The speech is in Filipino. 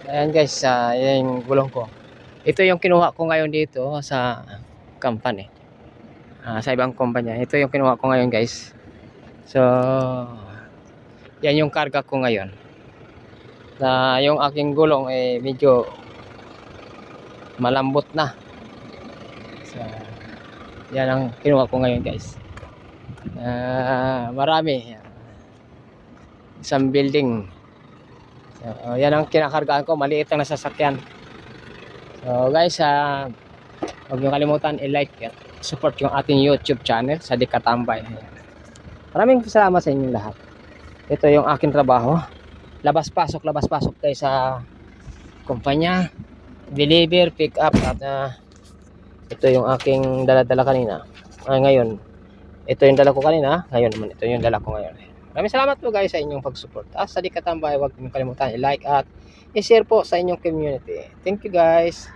Ayan guys, yan yung gulong ko. Ito yung kinuha ko ngayon dito sa company. Sa ibang kumpanya. Ito yung kinuha ko ngayon guys. So, yan yung karga ko ngayon. Yung aking gulong medyo malambot na. So, yan ang kinuha ko ngayon guys. Marami. Isang building. So, yan ang kinakargaan ko. Maliit ang nasasakyan. So guys, huwag nyo kalimutan i-like at support yung ating YouTube channel sa Dikatambay. Maraming salamat sa inyong lahat. Ito yung aking trabaho. Labas-pasok guys sa kumpanya. Deliver, pick up at ito yung aking dala-dala kanina. Ngayon, ito yung dala ko kanina. Ngayon naman, ito yung dala ko ngayon. Maraming salamat po guys sa inyong pag-support. Sa Dikatambay, huwag nyo kalimutan i-like at i-share po sa inyong community. Thank you guys.